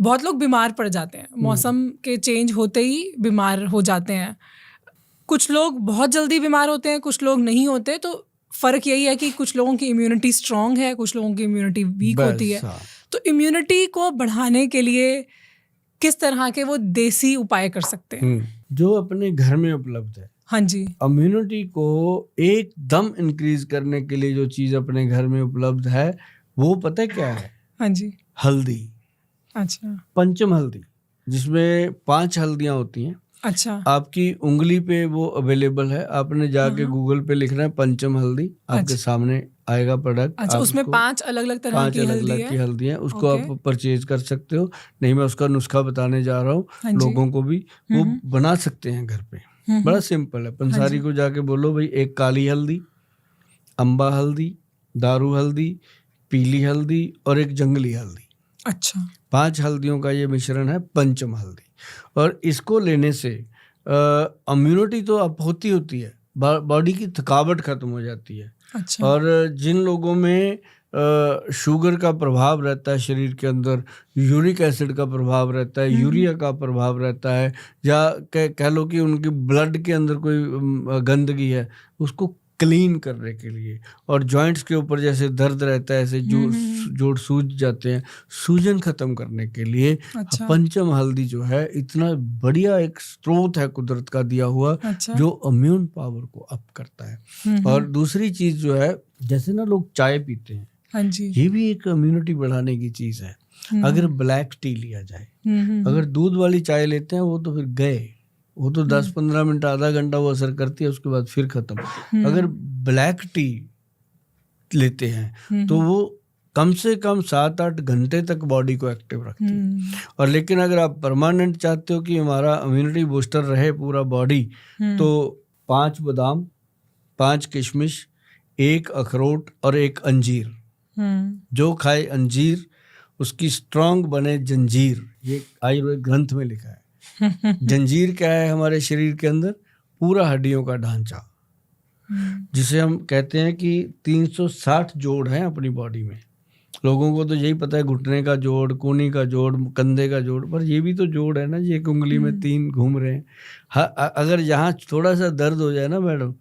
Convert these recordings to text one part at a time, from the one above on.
बहुत लोग बीमार पड़ जाते हैं, मौसम के चेंज होते ही बीमार हो जाते हैं। कुछ लोग बहुत जल्दी बीमार होते हैं, कुछ लोग नहीं होते। तो फ़र्क यही है कि कुछ लोगों की इम्यूनिटी स्ट्रांग है, कुछ लोगों की इम्यूनिटी वीक होती है। तो इम्यूनिटी को बढ़ाने के लिए किस तरह के वो देसी उपाय कर सकते हैं जो अपने घर में उपलब्ध है? हाँ जी। इम्यूनिटी को एकदम इंक्रीज करने के लिए जो चीज अपने घर में उपलब्ध है वो पता है क्या है? हाँ जी। हल्दी। अच्छा। पंचम हल्दी, जिसमें 5 हल्दियां होती हैं। अच्छा। आपकी उंगली पे वो अवेलेबल है, आपने जाके गूगल पे लिखना है पंचम हल्दी, आपके सामने आएगा प्रोडक्ट। अच्छा, उसमें 5 अलग-अलग तरह की हल्दी है, उसको आप परचेज कर सकते हो। नहीं, मैं उसका नुस्खा बताने जा रहा हूँ लोगों को भी, वो बना सकते हैं घर पे। बड़ा सिंपल है। पंसारी को जाके बोलो भाई एक काली हल्दी, अम्बा हल्दी, दारू हल्दी, पीली हल्दी और एक जंगली हल्दी। अच्छा। 5 हल्दियों का ये मिश्रण है पंचम हल्दी। और इसको लेने से इम्यूनिटी तो अब होती है, बॉडी की थकावट खत्म हो जाती है। अच्छा। और जिन लोगों में शुगर का प्रभाव रहता है शरीर के अंदर, यूरिक एसिड का प्रभाव रहता है, यूरिया का प्रभाव रहता है, या कह लो कि उनकी ब्लड के अंदर कोई गंदगी है, उसको क्लीन करने के लिए, और जॉइंट्स के ऊपर जैसे दर्द रहता है, ऐसे जोड़ सूज जाते हैं, सूजन खत्म करने के लिए पंचम हल्दी जो है इतना बढ़िया एक स्रोत है कुदरत का दिया हुआ, जो इम्यून पावर को अप करता है। और दूसरी चीज जो है, जैसे ना लोग चाय पीते हैं, हाँ जी, ये भी एक इम्यूनिटी बढ़ाने की चीज है। अगर ब्लैक टी लिया जाए, अगर दूध वाली चाय लेते हैं वो तो फिर गए, वो तो 10-15 मिनट आधा घंटा वो असर करती है, उसके बाद फिर खत्म। अगर ब्लैक टी लेते हैं तो वो कम से कम 7-8 घंटे तक बॉडी को एक्टिव रखती है। और लेकिन अगर आप परमानेंट चाहते हो कि हमारा इम्यूनिटी बूस्टर रहे पूरा बॉडी, तो 5 बादाम, 5 किशमिश, 1 अखरोट और 1 अंजीर, जो खाए अंजीर उसकी स्ट्रांग बने जंजीर, ये आयुर्वेद ग्रंथ में लिखा है। जंजीर क्या है हमारे शरीर के अंदर? पूरा हड्डियों का ढांचा, जिसे हम कहते हैं कि 360 जोड़ हैं अपनी बॉडी में। लोगों को तो यही पता है घुटने का जोड़, कूहनी का जोड़, कंधे का जोड़, पर ये भी तो जोड़ है ना, ये एक उंगली में 3 घूम रहे हैं। अगर यहाँ थोड़ा सा दर्द हो जाए ना मैडम,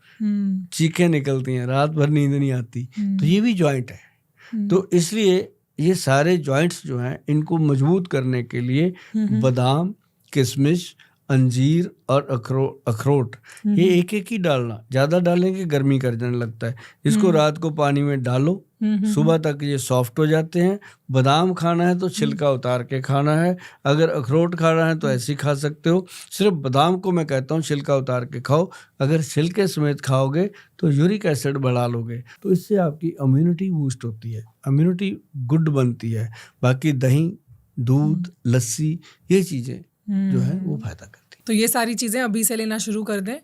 चीखें निकलती हैं, रात भर नींद नहीं आती, तो ये भी जॉइंट है। तो इसलिए ये सारे जॉइंट्स जो हैं, इनको मजबूत करने के लिए बादाम, किशमिश, अंजीर और अखरोट ये एक एक ही डालना, ज़्यादा डालेंगे गर्मी कर जाने लगता है। इसको रात को पानी में डालो, सुबह तक ये सॉफ्ट हो जाते हैं। बादाम खाना है तो छिलका उतार के खाना है, अगर अखरोट खाना है तो ऐसे ही खा सकते हो। सिर्फ बादाम को मैं कहता हूँ छिलका उतार के खाओ, अगर छिलके समेत खाओगे तो यूरिक एसिड बढ़ा लोगे, तो इससे आपकी इम्यूनिटी बूस्ट होती है, इम्यूनिटी गुड बनती है। बाकी दही, दूध, लस्सी, ये चीज़ें जो है वो फायदा करती। तो ये सारी चीज़ें अभी से लेना शुरू कर दें,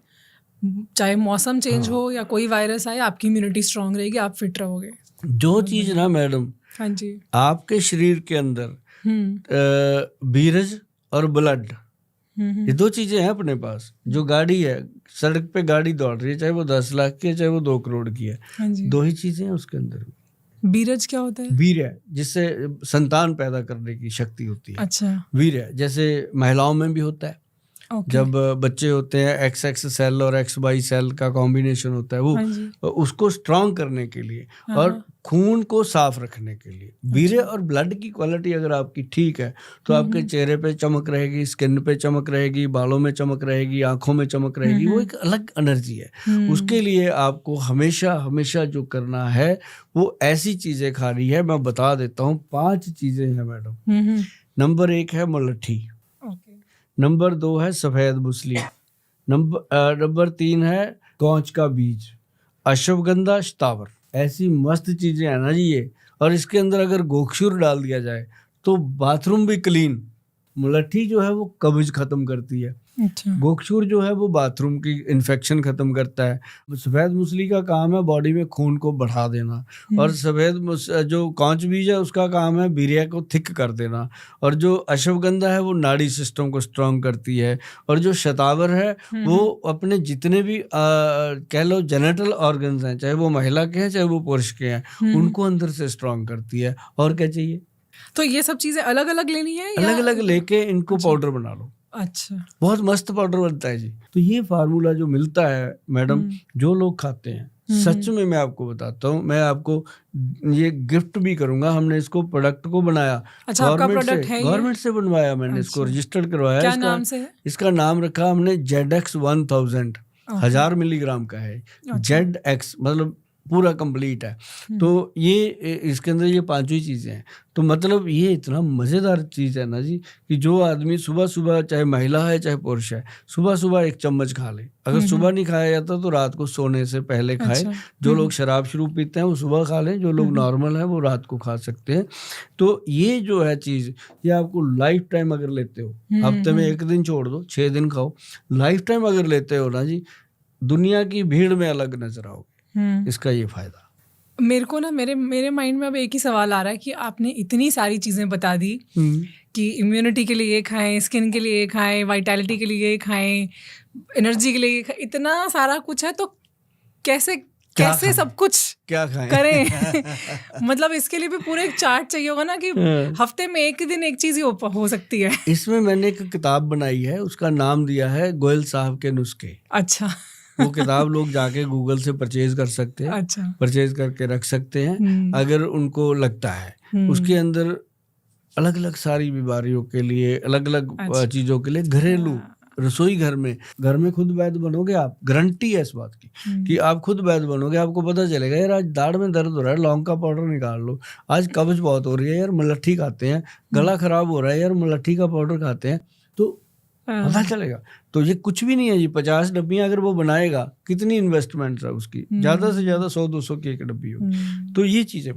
चाहे मौसम चेंज हो या कोई वायरस आए, आपकी इम्यूनिटी स्ट्रांग रहेगी, आप फिट रहोगे। जो चीज़ ना मैडम, हाँ जी, आपके शरीर के अंदर बीरज और ब्लड, ये 2 चीजें हैं अपने पास। जो गाड़ी है, सड़क पे गाड़ी दौड़ रही है, चाहे वो 10 लाख की है, चाहे वो 2 करोड़ की है, 2 ही चीजें हैं उसके अंदर। बीरज क्या होता है? वीर है, जिससे संतान पैदा करने की शक्ति होती है। अच्छा। वीर है, जैसे महिलाओं में भी होता है। जब बच्चे होते हैं, XX सेल और XY सेल का कॉम्बिनेशन होता है, वो उसको स्ट्रांग करने के लिए और खून को साफ रखने के लिए। वीर्य और ब्लड की क्वालिटी अगर आपकी ठीक है तो आपके चेहरे पे चमक रहेगी, स्किन पे चमक रहेगी, बालों में चमक रहेगी, आंखों में चमक रहेगी, वो एक अलग एनर्जी है। उसके लिए आपको हमेशा हमेशा जो करना है वो ऐसी चीजें खानी है। मैं बता देता हूँ, 5 चीजें हैं मैडम। नंबर 1 है मुलट्ठी, नंबर 2 है सफेद मूसली, नंबर 3 है कौच का बीज, अश्वगंधा, शतावर। ऐसी मस्त चीजें हैं ना जी ये। और इसके अंदर अगर गोखशूर डाल दिया जाए तो बाथरूम भी क्लीन। मुलट्ठी जो है वो कब्ज खत्म करती है। अच्छा। गोखशूर जो है वो बाथरूम की इन्फेक्शन खत्म करता है। सफेद मूसली का काम है बॉडी में खून को बढ़ा देना, और सफेद जो कौच बीज है उसका काम है वीर्य को थिक कर देना, और जो अश्वगंधा है वो नाड़ी सिस्टम को स्ट्रांग करती है, और जो शतावर है वो अपने जितने भी कह लो जेनेटल ऑर्गन्स हैं, चाहे वो महिला के हैं चाहे वो पुरुष के हैं, उनको अंदर से स्ट्रांग करती है। और क्या चाहिए? तो ये सब चीजें अलग अलग लेनी है या? अलग अलग लेके इनको पाउडर बना लो। अच्छा। बहुत मस्त पाउडर बनता है जी। तो ये फार्मूला जो मिलता है मैडम, जो लोग खाते हैं, सच में मैं आपको बताता हूँ, मैं आपको ये गिफ्ट भी करूंगा। हमने इसको प्रोडक्ट को बनाया, अच्छा, आपका प्रोडक्ट है? गवर्नमेंट से बनवाया मैंने। इसको रजिस्टर्ड करवाया। क्या नाम से है? इसका नाम रखा हमने ZX 1000, 1000 मिलीग्राम का है। ZX मतलब पूरा कंप्लीट है। तो ये इसके अंदर ये पांचों ही चीजें हैं। तो मतलब ये इतना मजेदार चीज है ना जी, कि जो आदमी सुबह सुबह, चाहे महिला है चाहे पुरुष है, सुबह सुबह एक चम्मच खा ले। अगर सुबह नहीं खाया जाता तो रात को सोने से पहले खाए। जो लोग शराब शुरू पीते हैं वो सुबह खा लें, जो लोग नॉर्मल हैं वो रात को खा सकते हैं। तो ये जो है चीज, ये आपको लाइफ टाइम अगर लेते हो, हफ्ते में एक दिन छोड़ दो, 6 दिन खाओ, लाइफ टाइम अगर लेते हो ना जी, दुनिया की भीड़ में अलग नजर आओगे। इसका ये फायदा। मेरे को ना मेरे माइंड में अब एक ही सवाल आ रहा है कि आपने इतनी सारी चीजें बता दी कि इम्यूनिटी के लिए ये खाएं, स्किन के लिए ये खाएं, वाइटैलिटी के लिए ये खाएं, एनर्जी के लिए ये खाएं, इतना सारा कुछ है। तो कैसे सब कुछ क्या खाएं करें? मतलब इसके लिए भी पूरा एक चार्ट चाहिए होगा ना, कि हफ्ते में एक दिन एक चीज ही हो सकती है। इसमें मैंने एक किताब बनाई है, उसका नाम दिया है गोयल साहब के नुस्खे। अच्छा। वो किताब लोग जाके गूगल से परचेज कर सकते हैं। अच्छा। परचेज करके रख सकते हैं अगर उनको लगता है। उसके अंदर अलग अलग सारी बीमारियों के लिए, अलग अलग चीजों के लिए, घरेलू रसोई घर में खुद वैद्य बनोगे आप। गारंटी है इस बात की कि आप खुद वैद्य बनोगे। आपको पता चलेगा यार आज दाढ़ में दर्द हो रहा है, लौंग का पाउडर निकाल लो। आज कब्ज बहुत हो रही है यार, मलट्ठी खाते हैं। गला खराब हो रहा है यार, मलट्ठी का पाउडर खाते हैं। तो पता चलेगा। तो ये कुछ भी नहीं है जी। 50 डब्बियां अगर वो बनाएगा, कितनी इन्वेस्टमेंट है उसकी? ज्यादा से ज्यादा 100-200 की एक डब्बी होगी। तो ये चीजें